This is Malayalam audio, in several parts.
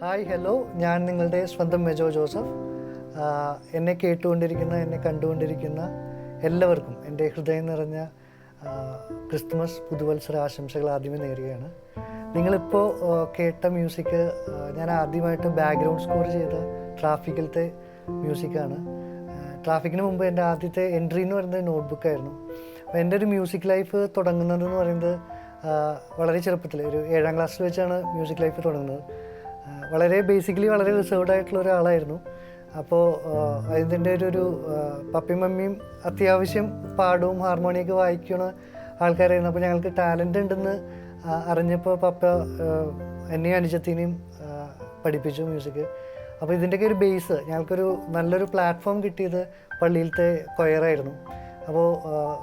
ഹായ് ഹലോ, ഞാൻ നിങ്ങളുടെ സ്വന്തം മെജോ ജോസഫ്. എന്നെ കേട്ടുകൊണ്ടിരിക്കുന്ന, എന്നെ കണ്ടുകൊണ്ടിരിക്കുന്ന എല്ലാവർക്കും എൻ്റെ ഹൃദയം നിറഞ്ഞ ക്രിസ്തുമസ് പുതുവത്സര ആശംസകൾ ആദ്യമേ നേരുകയാണ്. നിങ്ങളിപ്പോൾ കേട്ട മ്യൂസിക് ഞാൻ ആദ്യമായിട്ട് ബാക്ക്ഗ്രൗണ്ട് സ്കോർ ചെയ്ത ട്രാഫിക്കിലത്തെ മ്യൂസിക്കാണ്. ട്രാഫിക്കിന് മുമ്പ് എൻ്റെ ആദ്യത്തെ എൻട്രി എന്ന് പറയുന്നത് നോട്ട്ബുക്കായിരുന്നു. അപ്പോൾ എൻ്റെ ഒരു മ്യൂസിക് ലൈഫ് തുടങ്ങുന്നതെന്ന് പറയുന്നത് വളരെ ചെറുപ്പത്തിൽ ഒരു 7ാം ക്ലാസ്സിൽ വെച്ചാണ് മ്യൂസിക് ലൈഫ് തുടങ്ങുന്നത്. വളരെ ബേസിക്കലി വളരെ റിസർവ്ഡ് ആയിട്ടുള്ള ഒരാളായിരുന്നു. അപ്പോൾ അതിൻ്റെ ഒരു പപ്പയും മമ്മിയും അത്യാവശ്യം പാടും ഹാർമോണിയൊക്കെ വായിക്കുന്ന ആൾക്കാരായിരുന്നു. അപ്പോൾ ഞങ്ങൾക്ക് ടാലൻ്റ് ഉണ്ടെന്ന് അറിഞ്ഞപ്പോൾ പപ്പ എന്നെയും അനുജത്തിനെയും പഠിപ്പിച്ചു മ്യൂസിക്. അപ്പോൾ ഇതിൻ്റെയൊക്കെ ഒരു ബേസ് ഞങ്ങൾക്കൊരു നല്ലൊരു പ്ലാറ്റ്ഫോം കിട്ടിയത് പള്ളിയിലത്തെ കൊയറായിരുന്നു. അപ്പോൾ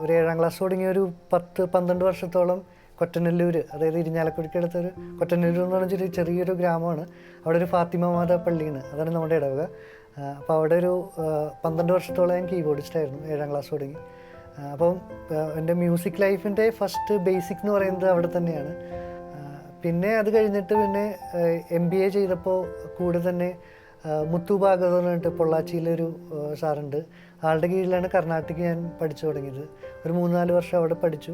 ഒരു 7ാം ക്ലാസ് തുടങ്ങിയ ഒരു 10-12 വർഷത്തോളം കൊറ്റനല്ലൂർ, അതായത് ഇരിഞ്ഞാലക്കുടിക്കടുത്തൊരു കൊറ്റനല്ലൂർ എന്ന് പറഞ്ഞൊരു ചെറിയൊരു ഗ്രാമമാണ്. അവിടെ ഒരു ഫാത്തിമ മാത പള്ളിയാണ്, അതാണ് നമ്മുടെ ഇടവക. അപ്പോൾ അവിടെ ഒരു 12 വർഷത്തോളം ഞാൻ കീബോർഡിസ്റ്റായിരുന്നു 7ാം ക്ലാസ് തുടങ്ങി. അപ്പം എൻ്റെ മ്യൂസിക് ലൈഫിൻ്റെ ഫസ്റ്റ് ബേസിക് എന്ന് പറയുന്നത് അവിടെ തന്നെയാണ്. പിന്നെ അത് കഴിഞ്ഞിട്ട് പിന്നെ MBA ചെയ്തപ്പോൾ കൂടെ തന്നെ മുത്തു ഭാഗവത് എന്ന് പറഞ്ഞിട്ട് പൊള്ളാച്ചിയിലൊരു സാറുണ്ട്, ആളുടെ കീഴിലാണ് കർണാട്ടിക് ഞാൻ പഠിച്ചു തുടങ്ങിയത്. ഒരു 3-4 വർഷം അവിടെ പഠിച്ചു.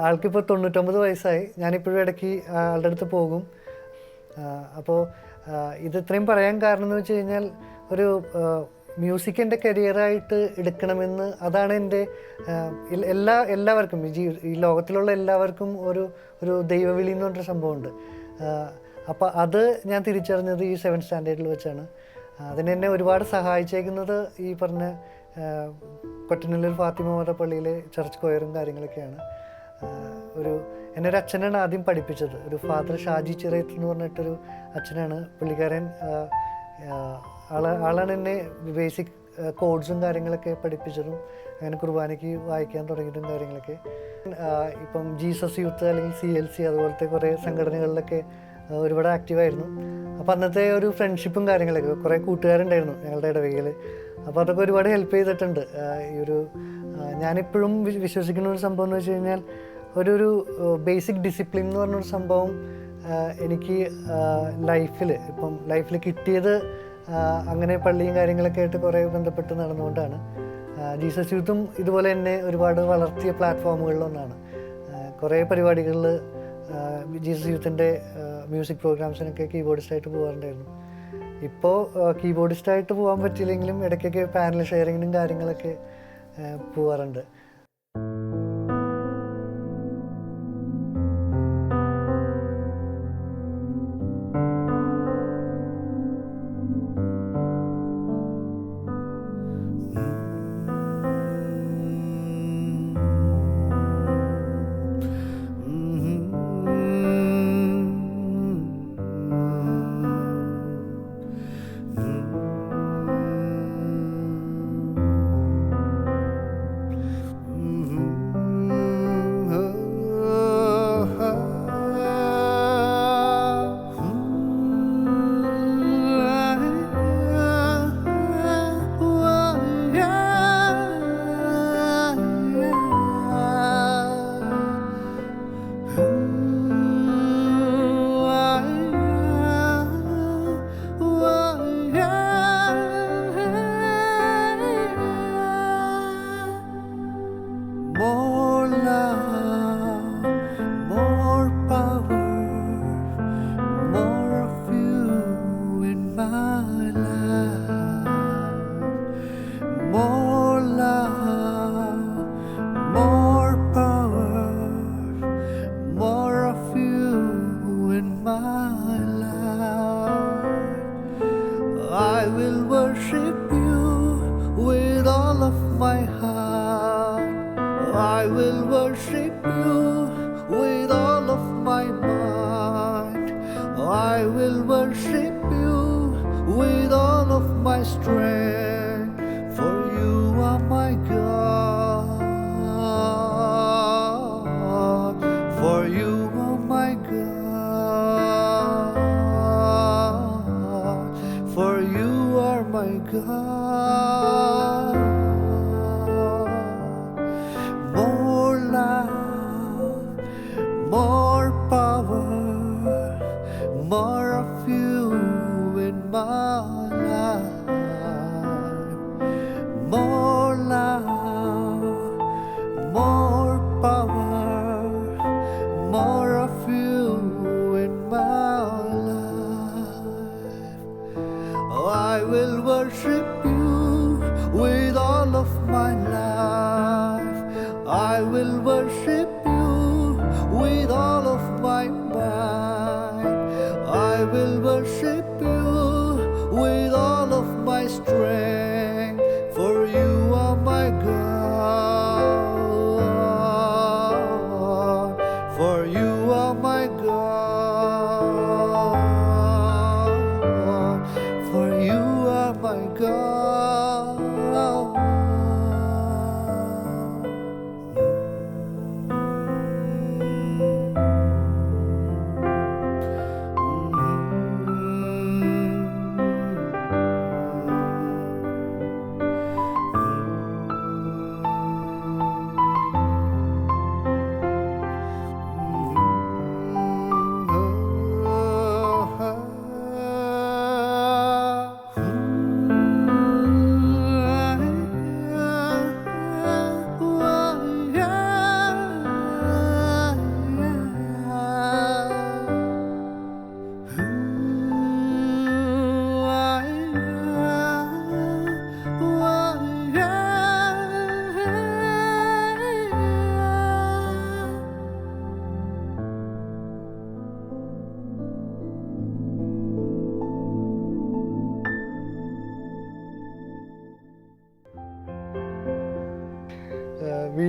ആൾക്കിപ്പോൾ 99 വയസ്സായി. ഞാനിപ്പോഴും ഇടയ്ക്ക് ആളുടെ അടുത്ത് പോകും. അപ്പോൾ ഇത് ഇത്രയും പറയാൻ കാരണം എന്ന് വെച്ച് കഴിഞ്ഞാൽ ഒരു മ്യൂസിക് എൻ്റെ കരിയറായിട്ട് എടുക്കണമെന്ന്, അതാണ് എൻ്റെ എല്ലാവർക്കും ഈ ലോകത്തിലുള്ള എല്ലാവർക്കും ഒരു ദൈവവിളി എന്ന് പറഞ്ഞൊരു സംഭവമുണ്ട്. അപ്പോൾ അത് ഞാൻ തിരിച്ചറിഞ്ഞത് ഈ 7th സ്റ്റാൻഡേർഡിൽ വെച്ചാണ്. അതിനെന്നെ ഒരുപാട് സഹായിച്ചേക്കുന്നത് ഈ പറഞ്ഞ കൊറ്റനല്ലൂർ ഫാത്തിമ മാത പള്ളിയിലെ ചർച്ച് കൊയറും കാര്യങ്ങളൊക്കെയാണ്. എന്നെ ഒരു അച്ഛനാണ് ആദ്യം പഠിപ്പിച്ചത്. ഒരു ഫാദർ ഷാജി ചിറയത്ത് എന്ന് പറഞ്ഞിട്ടൊരു അച്ഛനാണ്. പുള്ളിക്കാരൻ ആളാണ് എന്നെ ബേസിക് കോഡ്സും കാര്യങ്ങളൊക്കെ പഠിപ്പിച്ചതും അങ്ങനെ കുർബാനയ്ക്ക് വായിക്കാൻ തുടങ്ങിയതും കാര്യങ്ങളൊക്കെ. ഇപ്പം ജീസസ് യൂത്ത് അല്ലെങ്കിൽ CLC അതുപോലത്തെ കുറേ സംഘടനകളിലൊക്കെ ഒരുപാട് ആക്റ്റീവായിരുന്നു. അപ്പോൾ അന്നത്തെ ഒരു ഫ്രണ്ട്ഷിപ്പും കാര്യങ്ങളൊക്കെ, കുറേ കൂട്ടുകാരുണ്ടായിരുന്നു ഞങ്ങളുടെ ഇടവകയിൽ. അപ്പോൾ അതൊക്കെ ഒരുപാട് ഹെൽപ്പ് ചെയ്തിട്ടുണ്ട്. ഞാനിപ്പോഴും വിശ്വസിക്കുന്ന ഒരു സംഭവം എന്ന് വെച്ച് കഴിഞ്ഞാൽ ഒരു ബേസിക് ഡിസിപ്ലിൻ എന്ന് പറഞ്ഞൊരു സംഭവം എനിക്ക് ലൈഫിൽ കിട്ടിയത് അങ്ങനെ പള്ളിയും കാര്യങ്ങളൊക്കെ ആയിട്ട് കുറേ ബന്ധപ്പെട്ട് നടന്നുകൊണ്ടാണ്. ജീസസ് യൂത്തും ഇതുപോലെ എന്നെ ഒരുപാട് വളർത്തിയ പ്ലാറ്റ്ഫോമുകളിലൊന്നാണ്. കുറേ പരിപാടികളിൽ ജീസസ് യൂത്തിൻ്റെ മ്യൂസിക് പ്രോഗ്രാംസിനൊക്കെ കീബോർഡിസ്റ്റായിട്ട് പോകാറുണ്ടായിരുന്നു. ഇപ്പോൾ കീബോർഡിസ്റ്റായിട്ട് പോകാൻ പറ്റിയില്ലെങ്കിലും ഇടയ്ക്കൊക്കെ പാനൽ ഷെയറിങ്ങിനും കാര്യങ്ങളൊക്കെ പോകാറുണ്ട്.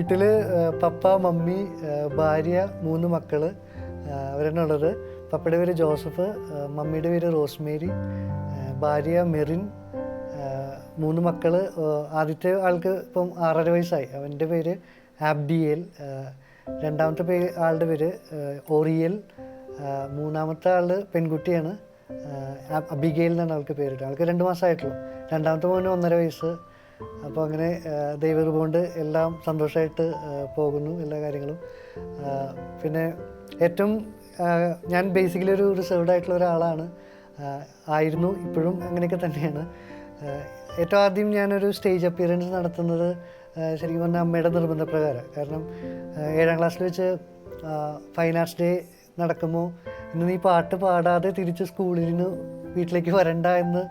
വീട്ടിൽ പപ്പ, മമ്മി, ഭാര്യ, 3 മക്കൾ അവരാണ് ഉള്ളത്. പപ്പയുടെ പേര് ജോസഫ്, മമ്മിയുടെ പേര് റോസ്മേരി, ഭാര്യ മെറിൻ, 3 മക്കൾ. ആദ്യത്തെ ആൾക്ക് ഇപ്പം 6.5 വയസ്സായി. അവൻ്റെ പേര് ആബ്ഡിയേൽ. രണ്ടാമത്തെ ആളുടെ പേര് ഓറിയൽ. മൂന്നാമത്തെ ആൾ പെൺകുട്ടിയാണ്, അബിഗേൽ എന്നാണ് ആൾക്ക് പേരിട്ട്. ആൾക്ക് 2 മാസമായിട്ടുള്ളൂ. രണ്ടാമത്തെ മോന് 1.5 വയസ്സ്. അപ്പോൾ അങ്ങനെ ദൈവകൃപ കൊണ്ട് എല്ലാം സന്തോഷമായിട്ട് പോകുന്നു എല്ലാ കാര്യങ്ങളും. പിന്നെ ഏറ്റവും ഞാൻ ബേസിക്കലി ഒരു റിസർവ്ഡ് ആയിട്ടുള്ള ഒരാളാണ്, ആയിരുന്നു, ഇപ്പോഴും അങ്ങനെയൊക്കെ തന്നെയാണ്. ഏറ്റവും ആദ്യം ഞാനൊരു സ്റ്റേജ് അപ്പിയറൻസ് നടത്തുന്നത് ശരിക്കും പറഞ്ഞാൽ അമ്മയുടെ നിർബന്ധപ്രകാരം. കാരണം 7ാം ക്ലാസ്സിൽ വെച്ച് ഫൈൻ ആർട്സ് ഡേ നടക്കുമ്പോൾ ഇന്ന് നീ പാട്ട് പാടാതെ തിരിച്ച് സ്കൂളിൽ നിന്ന് വീട്ടിലേക്ക് വരണ്ട എന്ന്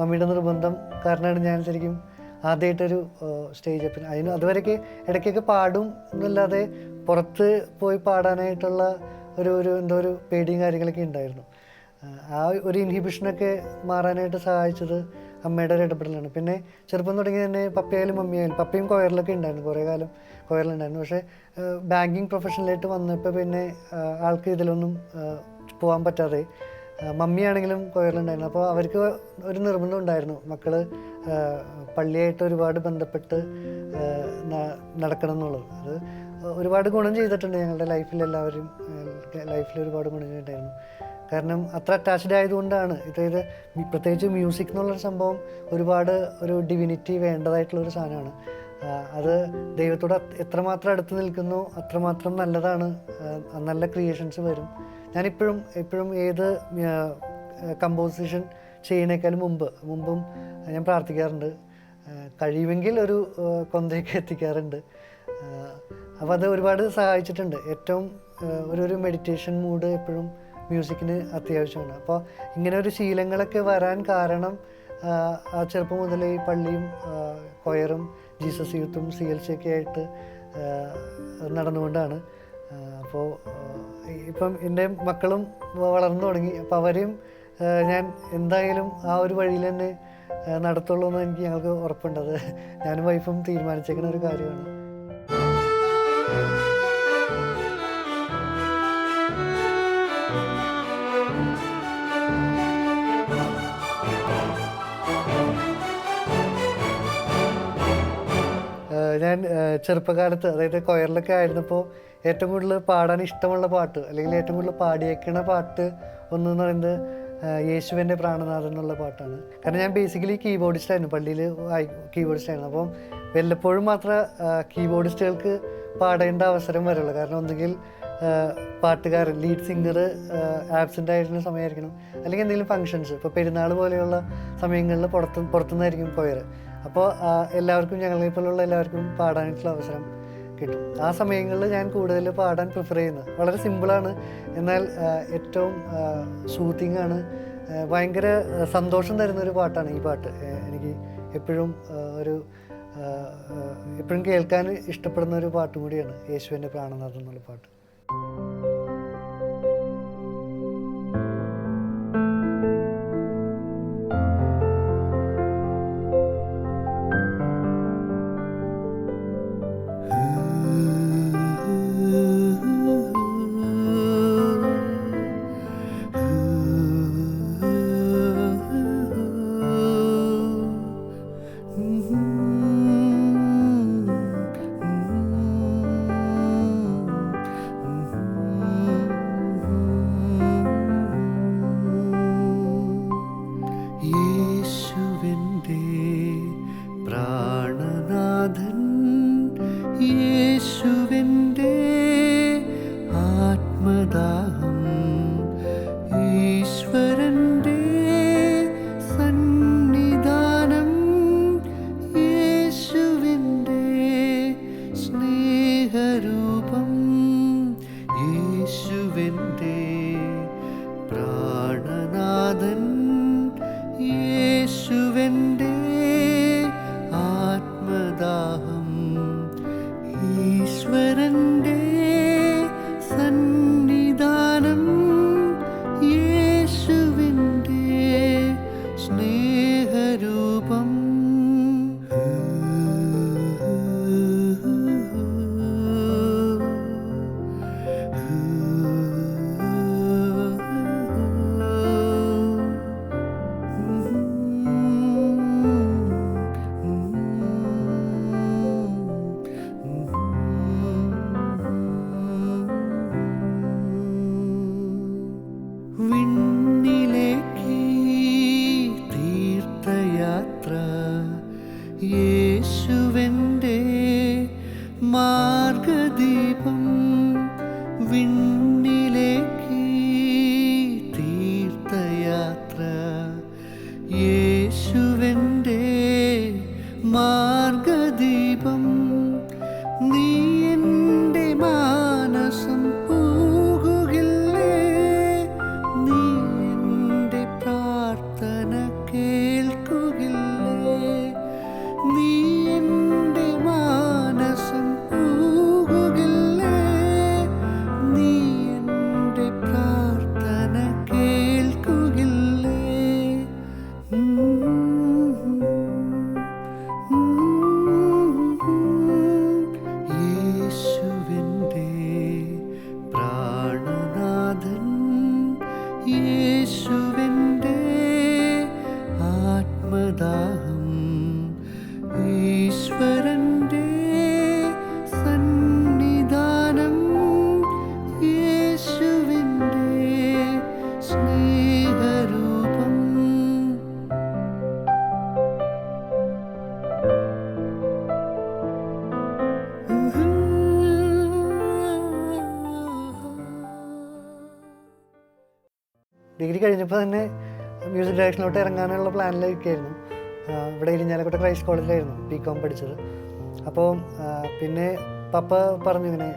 മമ്മിയുടെ നിർബന്ധം കാരണമാണ് ഞാൻ ശരിക്കും ആദ്യമായിട്ടൊരു സ്റ്റേജ് അപ്പിന്. അതുവരെയൊക്കെ ഇടയ്ക്കൊക്കെ പാടും എന്നല്ലാതെ പുറത്ത് പോയി പാടാനായിട്ടുള്ള ഒരു പേടിയും കാര്യങ്ങളൊക്കെ ഉണ്ടായിരുന്നു. ആ ഒരു ഇൻഹിബിഷനൊക്കെ മാറാനായിട്ട് സഹായിച്ചത് അമ്മയുടെ ഒരു ഇടപെടലാണ്. പിന്നെ ചെറുപ്പം തുടങ്ങി തന്നെ പപ്പയായാലും മമ്മിയായാലും, പപ്പയും കൊയറിലൊക്കെ ഉണ്ടായിരുന്നു, കുറേ കാലം കൊയറിലുണ്ടായിരുന്നു. പക്ഷേ ബാങ്കിങ് പ്രൊഫഷനിലായിട്ട് വന്നപ്പോൾ പിന്നെ ആൾക്ക് ഇതിലൊന്നും പോകാൻ പറ്റാതെ, മമ്മിയാണെങ്കിലും കൊയറിലുണ്ടായിരുന്നു. അപ്പോൾ അവർക്ക് ഒരു നിർബന്ധം ഉണ്ടായിരുന്നു, മക്കൾ പള്ളിയായിട്ട് ഒരുപാട് ബന്ധപ്പെട്ട് നടക്കണം എന്നുള്ളത്. അത് ഒരുപാട് ഗുണം ചെയ്തിട്ടുണ്ട് ഞങ്ങളുടെ ലൈഫിൽ. എല്ലാവരും ലൈഫിൽ ഒരുപാട് ഗുണം ചെയ്തിട്ടുണ്ടായിരുന്നു. കാരണം അത്ര അറ്റാച്ച്ഡ് ആയതുകൊണ്ടാണ്. ഇത് പ്രത്യേകിച്ച് മ്യൂസിക് എന്നുള്ളൊരു സംഭവം ഒരുപാട് ഒരു ഡിവിനിറ്റി വേണ്ടതായിട്ടുള്ളൊരു സാധനമാണ്. അത് ദൈവത്തോട് എത്രമാത്രം അടുത്ത് നിൽക്കുന്നോ അത്രമാത്രം നല്ലതാണ്, നല്ല ക്രിയേഷൻസ് വരും. എപ്പോഴും ഏത് കമ്പോസിഷൻ ചെയ്യണേക്കാളും മുമ്പും ഞാൻ പ്രാർത്ഥിക്കാറുണ്ട്. കഴിയുമെങ്കിൽ ഒരു കൊന്തയൊക്കെ എത്തിക്കാറുണ്ട്. അപ്പോൾ അത് ഒരുപാട് സഹായിച്ചിട്ടുണ്ട്. ഏറ്റവും ഒരു മെഡിറ്റേഷൻ മൂഡ് എപ്പോഴും മ്യൂസിക്കിന് അത്യാവശ്യമാണ്. അപ്പോൾ ഇങ്ങനെ ഒരു ശീലങ്ങളൊക്കെ വരാൻ കാരണം ആ ചെറുപ്പം മുതലേ ഈ പള്ളിയും കൊയറും ജീസസ് യൂത്തും CLC ഒക്കെ ആയിട്ട് നടന്നുകൊണ്ടാണ്. അപ്പോൾ ഇപ്പം എൻ്റെ മക്കളും വളർന്നു തുടങ്ങി. അപ്പോൾ അവരെയും ഞാൻ എന്തായാലും ആ ഒരു വഴിയിൽ തന്നെ നടത്തുള്ളൂ എന്ന് ഞങ്ങൾക്ക് ഉറപ്പുണ്ടത്. ഞാനും വൈഫും തീരുമാനിച്ചേക്കുന്ന ഒരു കാര്യമാണ്. ഞാൻ ചെറുപ്പകാലത്ത്, അതായത് കൊയറിലൊക്കെ ആയിരുന്നപ്പോൾ ഏറ്റവും കൂടുതൽ പാടാൻ ഇഷ്ടമുള്ള പാട്ട്, അല്ലെങ്കിൽ ഏറ്റവും കൂടുതൽ പാടിയേക്കണ പാട്ട് ഒന്നെന്ന് പറയുന്നത് യേശുവിൻ്റെ പ്രാണനാഥൻ എന്നുള്ള പാട്ടാണ്. കാരണം ഞാൻ ബേസിക്കലി കീബോർഡിസ്റ്റായിരുന്നു, പള്ളിയിൽ കീബോർഡിസ്റ്റായിരുന്നു. അപ്പം വല്ലപ്പോഴും മാത്രമേ കീബോർഡിസ്റ്റുകൾക്ക് പാടേണ്ട അവസരം വരുള്ളൂ. കാരണം ഒന്നുകിൽ പാട്ടുകാരൻ, ലീഡ് സിംഗർ ആബ്സെൻ്റ് ആയിരുന്ന സമയമായിരിക്കണം, അല്ലെങ്കിൽ എന്തെങ്കിലും ഫങ്ഷൻസ്, ഇപ്പോൾ പെരുന്നാൾ പോലെയുള്ള സമയങ്ങളിൽ പുറത്തുനിന്നായിരിക്കും കൊയർ. അപ്പോൾ എല്ലാവർക്കും, ഞങ്ങളെപ്പോലുള്ള എല്ലാവർക്കും പാടാനായിട്ടുള്ള അവസരം കിട്ടും. ആ സമയങ്ങളിൽ ഞാൻ കൂടുതൽ പാടാൻ പ്രിഫർ ചെയ്യുന്നത്. വളരെ സിമ്പിളാണ്, എന്നാൽ ഏറ്റവും സൂത്തിങ് ആണ്. ഭയങ്കര സന്തോഷം തരുന്നൊരു പാട്ടാണ് ഈ പാട്ട്. എനിക്ക് എപ്പോഴും എപ്പോഴും കേൾക്കാൻ ഇഷ്ടപ്പെടുന്ന ഒരു പാട്ടും കൂടിയാണ് യേശുവിൻ്റെ പ്രാണനാഥൻ എന്നുള്ള പാട്ട്. വിണ്ണിലേക്ക് തീർത്ഥയാത്ര യേശുവെൻ്റെ മാർഗദീപം നീ എൻ്റെ മാനസം പോകുകില്ലേ നീ എൻ്റെ പ്രാർത്ഥന കേൾക്കുകില്ലേ നീ എൻ്റെ മാനസം പോകുകില്ലേ നീ എൻ്റെ പ്രാർത്ഥന കേൾക്കുകില്ലേ യേശുവിൻ്റെ പ്രാണനാഥൻ യേശുവിൻ്റെ ആത്മദാഹം ഈശ്വരൻ്റെ സന്നിധാനം യേശുവിൻ്റെ സ്നേഹരൂപം. ഡിഗ്രി കഴിഞ്ഞപ്പോൾ തന്നെ മ്യൂസിക് ഡയറക്ഷനിലോട്ട് ഇറങ്ങാനുള്ള പ്ലാനിലൊക്കെയായിരുന്നു. ഇവിടെ ഇരിഞ്ഞാലക്കുട ക്രൈസ്റ്റ് കോളേജിലായിരുന്നു BCom പഠിച്ചത്. അപ്പോൾ പിന്നെ പപ്പ പറഞ്ഞു ഇങ്ങനെ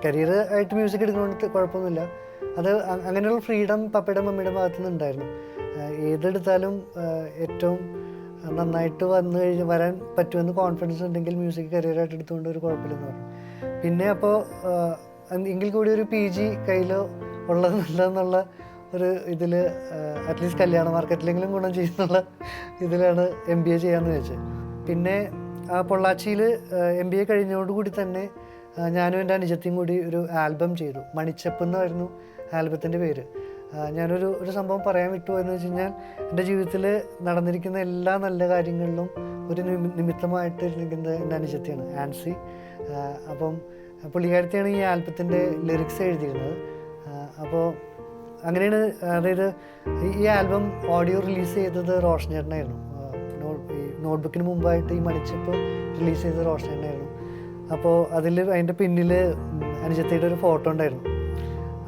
കരിയർ ആയിട്ട് മ്യൂസിക് എടുക്കുന്നതുകൊണ്ട് കുഴപ്പമൊന്നുമില്ല, അത് അങ്ങനെയുള്ള ഫ്രീഡം പപ്പയുടെ മമ്മിയുടെ ഭാഗത്തു നിന്നുണ്ടായിരുന്നു. ഏതെടുത്താലും ഏറ്റവും നന്നായിട്ട് വരാൻ പറ്റുമെന്ന് കോൺഫിഡൻസ് ഉണ്ടെങ്കിൽ മ്യൂസിക് കരിയറായിട്ട് എടുത്തുകൊണ്ട് ഒരു കുഴപ്പമില്ലെന്ന് പറഞ്ഞു. പിന്നെ അപ്പോൾ എങ്കിൽ കൂടി ഒരു PG കയ്യിലോ ഉള്ളത് നല്ലതെന്നുള്ള ഒരു ഇതിൽ അറ്റ്ലീസ്റ്റ് കല്യാണ മാർക്കറ്റിലെങ്കിലും ഗുണം ചെയ്യുന്നുള്ള ഇതിലാണ് MBA ചെയ്യാമെന്ന് വെച്ചത്. പിന്നെ പൊള്ളാച്ചിയിൽ MBA കഴിഞ്ഞതോടുകൂടി തന്നെ ഞാനും എൻ്റെ അനുജത്തിയും കൂടി ഒരു ആൽബം ചെയ്തു. മണിച്ചപ്പ് എന്നായിരുന്നു ആൽബത്തിൻ്റെ പേര്. ഞാനൊരു സംഭവം പറയാൻ വിട്ടുപോയെന്ന് വെച്ച് കഴിഞ്ഞാൽ, എൻ്റെ ജീവിതത്തിൽ നടന്നിരിക്കുന്ന എല്ലാ നല്ല കാര്യങ്ങളിലും ഒരു നിമിത്തമായിട്ട് ഇരിക്കുന്നത് എൻ്റെ അനുജത്തിയാണ്, ആൻസി. അപ്പം പുള്ളിക്കാരത്തിയാണ് ഈ ആൽബത്തിൻ്റെ ലിറിക്സ് എഴുതിയിരുന്നത്. അപ്പോൾ അങ്ങനെയാണ്, അതായത് ഈ ആൽബം ഓഡിയോ റിലീസ് ചെയ്തത് റോഷനേട്ടനായിരുന്നു. ഈ നോട്ട്ബുക്കിന് മുമ്പായിട്ട് ഈ മണിച്ചപ്പ് റിലീസ് ചെയ്തത് റോഷനേട്ടനായിരുന്നു. അപ്പോൾ അതിൻ്റെ പിന്നിൽ അനുജത്തിയുടെ ഒരു ഫോട്ടോ ഉണ്ടായിരുന്നു.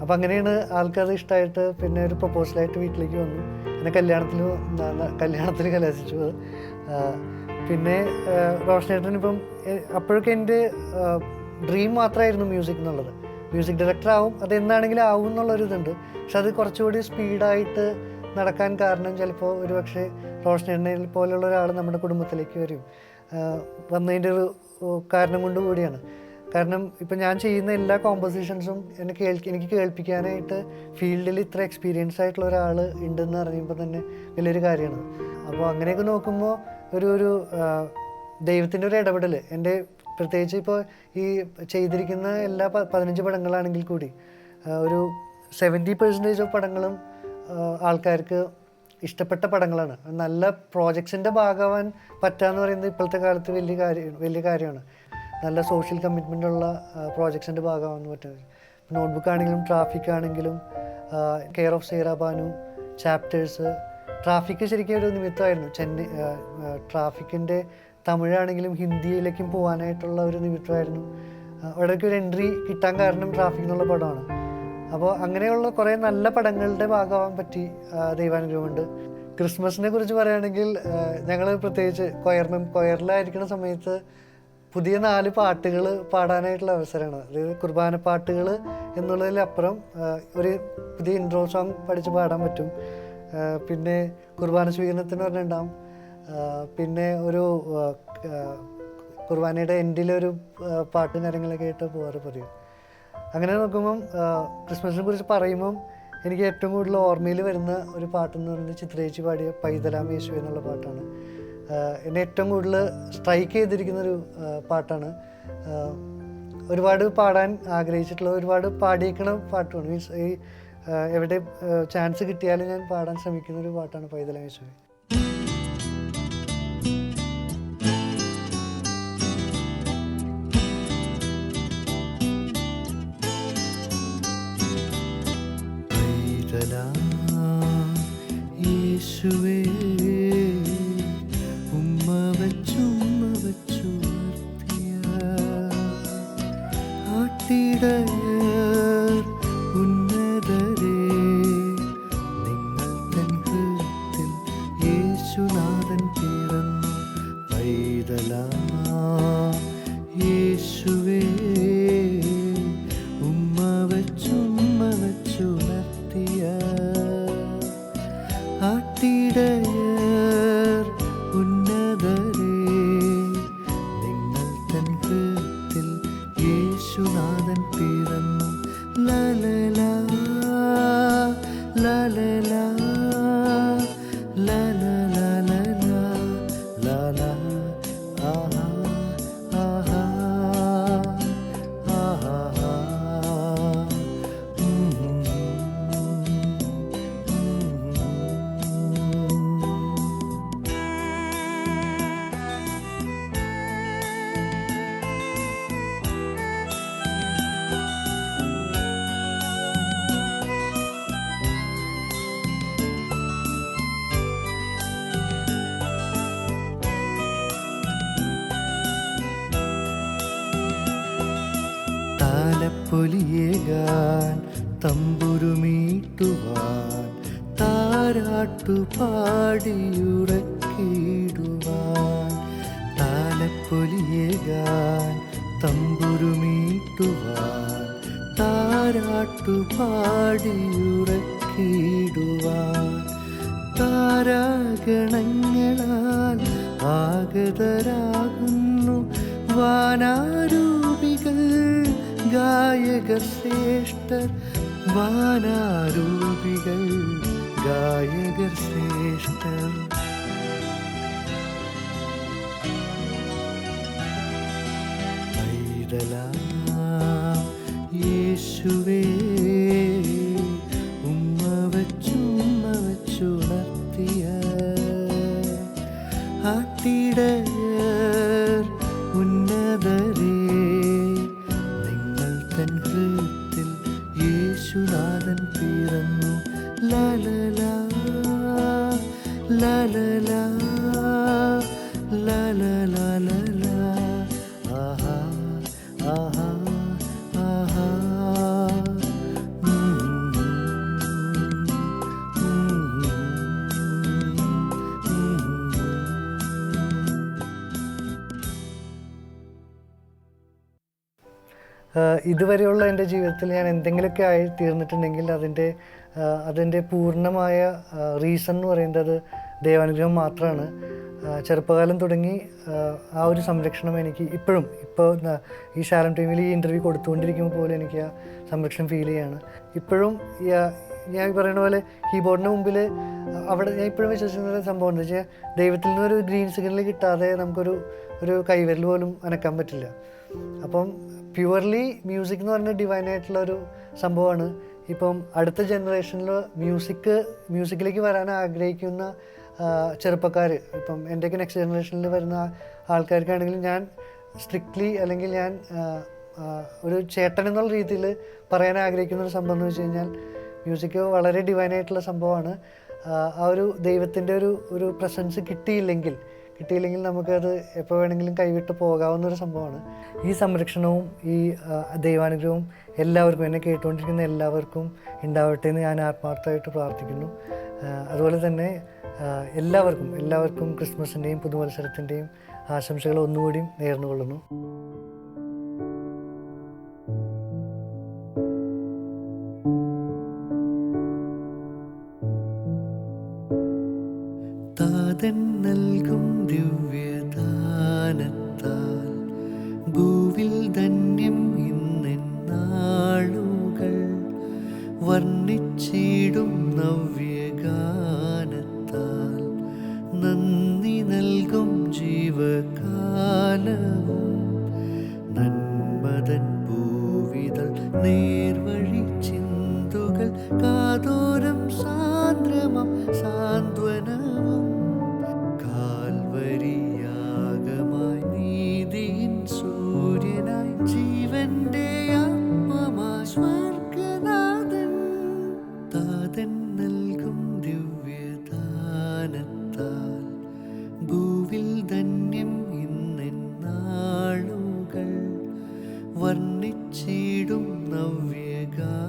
അപ്പോൾ അങ്ങനെയാണ് ആൾക്കത് ഇഷ്ടമായിട്ട് പിന്നെ ഒരു പ്രപ്പോസലായിട്ട് വീട്ടിലേക്ക് വന്നു. എന്നെ കല്യാണത്തിൽ കലാശിച്ചു. പിന്നെ റോഷനേട്ടൻ ഇപ്പം അപ്പോഴൊക്കെ എൻ്റെ ഡ്രീം മാത്രമായിരുന്നു മ്യൂസിക് എന്നുള്ളത്. മ്യൂസിക് ഡയറക്ടർ ആവും, അതെന്താണെങ്കിലും ആവും എന്നുള്ളൊരിതുണ്ട്. പക്ഷെ അത് കുറച്ചുകൂടി സ്പീഡായിട്ട് നടക്കാൻ കാരണം ചിലപ്പോൾ ഒരു പക്ഷേ റോഷനേട്ടനെ പോലെയുള്ള ഒരാൾ നമ്മുടെ കുടുംബത്തിലേക്ക് വന്നതിൻ്റെ ഒരു കാരണം കൊണ്ട് കൂടിയാണ്. കാരണം ഇപ്പം ഞാൻ ചെയ്യുന്ന എല്ലാ കോമ്പോസിഷൻസും എനിക്ക് കേൾപ്പിക്കാനായിട്ട് ഫീൽഡിൽ ഇത്ര എക്സ്പീരിയൻസ് ആയിട്ടുള്ള ഒരാൾ ഉണ്ടെന്ന് അറിയുമ്പോൾ തന്നെ വലിയൊരു കാര്യമാണ്. അപ്പോൾ അങ്ങനെയൊക്കെ നോക്കുമ്പോൾ ഒരു ദൈവത്തിൻ്റെ ഒരു ഇടപെടൽ എൻ്റെ, പ്രത്യേകിച്ച് ഇപ്പോൾ ഈ ചെയ്തിരിക്കുന്ന എല്ലാ 15 പടങ്ങളാണെങ്കിൽ കൂടി ഒരു 70% ഓഫ് പടങ്ങളും ആൾക്കാർക്ക് ഇഷ്ടപ്പെട്ട പടങ്ങളാണ്. നല്ല പ്രോജക്ട്സിൻ്റെ ഭാഗമാവാൻ പറ്റുകയെന്ന് പറയുന്നത് ഇപ്പോഴത്തെ കാലത്ത് വലിയ കാര്യമാണ്. നല്ല സോഷ്യൽ കമ്മിറ്റ്മെൻ്റ് ഉള്ള പ്രോജക്ട്സിൻ്റെ ഭാഗമാവാൻ പറ്റുന്നത്. നോട്ട്ബുക്ക് ആണെങ്കിലും ട്രാഫിക് ആണെങ്കിലും care of Saira Banu, chapters. Traffic ശരിക്കും ഒരു നിമിത്തമായിരുന്നു. ട്രാഫിക്കിൻ്റെ തമിഴാണെങ്കിലും ഹിന്ദിയിലേക്കും പോകാനായിട്ടുള്ള ഒരു നിമിത്തമായിരുന്നു. അവിടേക്ക് ഒരു എൻട്രി കിട്ടാൻ കാരണം ട്രാഫിക് എന്നുള്ള പടമാണ്. അപ്പോൾ അങ്ങനെയുള്ള കുറേ നല്ല പടങ്ങളുടെ ഭാഗമാകാൻ പറ്റി ദൈവാനുഗ്രഹമുണ്ട്. ക്രിസ്മസിനെ കുറിച്ച് പറയുകയാണെങ്കിൽ ഞങ്ങൾ പ്രത്യേകിച്ച് കൊയറിലായിരിക്കുന്ന സമയത്ത് പുതിയ 4 പാട്ടുകൾ പാടാനായിട്ടുള്ള അവസരമാണ്. അതായത് കുർബാന പാട്ടുകൾ എന്നുള്ളതിലപ്പുറം ഒരു പുതിയ ഇൻട്രോ സോങ് പഠിച്ച് പാടാൻ പറ്റും. പിന്നെ കുർബാന സ്വീകരണത്തിന് പറഞ്ഞിട്ടുണ്ടാവും. പിന്നെ ഒരു കുർബാനയുടെ എൻഡിലൊരു പാട്ടും കാര്യങ്ങളൊക്കെ ആയിട്ട് പോകാറ് പതിവ്. അങ്ങനെ നോക്കുമ്പം ക്രിസ്മസിനെ കുറിച്ച് പറയുമ്പം എനിക്ക് ഏറ്റവും കൂടുതൽ ഓർമ്മയിൽ വരുന്ന ഒരു പാട്ടെന്ന് പറയുന്നത് ചിത്രേച്ചി പാടിയ പൈതലാം യേശു എന്നുള്ള പാട്ടാണ്. എന്നെ ഏറ്റവും കൂടുതൽ സ്ട്രൈക്ക് ചെയ്തിരിക്കുന്നൊരു പാട്ടാണ്. ഒരുപാട് പാടാൻ ആഗ്രഹിച്ചിട്ടുള്ള, ഒരുപാട് പാടിയേക്കണ പാട്ടുമാണ്. മീൻസ് ഈ എവിടെ ചാൻസ് കിട്ടിയാലും ഞാൻ പാടാൻ ശ്രമിക്കുന്ന ഒരു പാട്ടാണ് പൈതലാം യേശു. യേശുവേ ഉമ്മ വച്ചു ആട്ടിടയ la la la la la la la la aha aha aha താലപ്പൊലിയേകാൻ തമ്പുരുമീട്ടുവാൻ താരാട്ടു പാടിയുറക്കിടുവാൻ താലപ്പൊലിയേകാൻ തമ്പുരുമീട്ടുവാൻ താരാട്ടു പാടിയുറക്കിടുവാൻ താരാഗണങ്ങളാൽ ആഗതരാകുന്നു വാനാരൂപികൾ ഗായകർ ശ്രേഷ്ഠർ വാനാരൂപികൾ ഗായകർ ശ്രേഷ്ഠർ പൈതലാം യേശുവേ ഉമ്മ വച്ചുണർത്തിയ ആട്ടിടയർ ഉന്നതരേ തൻ ഹൃത്തിൽ യേശുനാഥൻ പിറന്നു ലലലാ ലലലാ ലലലാ ലലാ ആഹാ ആഹാ ആഹാ ഇതുവരെയുള്ള എൻ്റെ ജീവിതത്തിൽ ഞാൻ എന്തെങ്കിലുമൊക്കെ ആയി തീർന്നിട്ടുണ്ടെങ്കിൽ അതിൻ്റെ പൂർണ്ണമായ റീസൺ എന്ന് പറയുന്നത് ദൈവാനുഗ്രഹം മാത്രമാണ്. ചെറുപ്പകാലം തുടങ്ങി ആ ഒരു സംരക്ഷണം എനിക്ക് ഇപ്പോൾ ഈ ശാലം ടീമിൽ ഈ ഇൻ്റർവ്യൂ കൊടുത്തുകൊണ്ടിരിക്കുമ്പോൾ പോലും എനിക്ക് ആ സംരക്ഷണം ഫീൽ ചെയ്യാണ്. ഇപ്പോഴും ഞാൻ പറയുന്ന പോലെ കീബോർഡിന് മുമ്പിൽ അവിടെ ഞാൻ ഇപ്പോഴും വിശ്വസിക്കുന്ന സംഭവം എന്താ വെച്ചാൽ ദൈവത്തിൽ നിന്നൊരു ഗ്രീൻ സിഗ്നൽ കിട്ടാതെ നമുക്കൊരു കൈവിരൽ പോലും അനക്കാൻ പറ്റില്ല. അപ്പം പ്യുവർലി മ്യൂസിക് എന്ന് പറഞ്ഞ ഡിവൈനായിട്ടുള്ളൊരു സംഭവമാണ്. ഇപ്പം അടുത്ത ജനറേഷനിൽ മ്യൂസിക്കിലേക്ക് വരാൻ ആഗ്രഹിക്കുന്ന ചെറുപ്പക്കാർ, ഇപ്പം എൻ്റെയൊക്കെ നെക്സ്റ്റ് ജനറേഷനിൽ വരുന്ന ആൾക്കാർക്കാണെങ്കിൽ ഞാൻ സ്ട്രിക്ട്ലി അല്ലെങ്കിൽ ഞാൻ ഒരു ചേട്ടൻ എന്നുള്ള രീതിയിൽ പറയാൻ ആഗ്രഹിക്കുന്ന ഒരു സംഭവം എന്ന് വെച്ച് കഴിഞ്ഞാൽ മ്യൂസിക് വളരെ ഡിവൈനായിട്ടുള്ള സംഭവമാണ്. ആ ഒരു ദൈവത്തിൻ്റെ ഒരു പ്രസൻസ് കിട്ടിയില്ലെങ്കിൽ നമുക്കത് എപ്പോൾ വേണമെങ്കിലും കൈവിട്ട് പോകാവുന്നൊരു സംഭവമാണ്. ഈ സംരക്ഷണവും ഈ ദൈവാനുഗ്രഹവും എല്ലാവർക്കും, എന്നെ കേട്ടുകൊണ്ടിരിക്കുന്ന എല്ലാവർക്കും ഉണ്ടാവട്ടെ എന്ന് ഞാൻ ആത്മാർത്ഥമായിട്ട് പ്രാർത്ഥിക്കുന്നു. അതുപോലെ തന്നെ എല്ലാവർക്കും ക്രിസ്മസിൻ്റെയും പുതുവത്സരത്തിൻ്റെയും ആശംസകൾ ഒന്നുകൂടി നേർന്നുകൊള്ളുന്നു. താതൻ നൽകും ദിവ്യദാനത്താൽ ഭൂവിൽ ധന്യം ഇന്നെന്നാളുകൾ വർണ്ണിച്ചിടും നവ്യഗാനത്താൽ നന്ദി നൽകും ജീവകാലവും നന്മതൻ ഭൂവിതൾ നേർവഴി ചിന്തുകൾ കാതോരം സാന്ദ്രമം സാന്ത്വനവും കാൽവരിയാഗമായി നീതിയിൻ സൂര്യനായി ജീവന്റെ ആത്മമായി സ്വർഗനാഥൻ താതൻ നൽകും ദിവ്യദാനത്താൽ ഭൂവിൽ ധന്യം ഇന്നെന്നാളുകൾ വർണ്ണിച്ചിടും നവ്യഗാനത്താൽ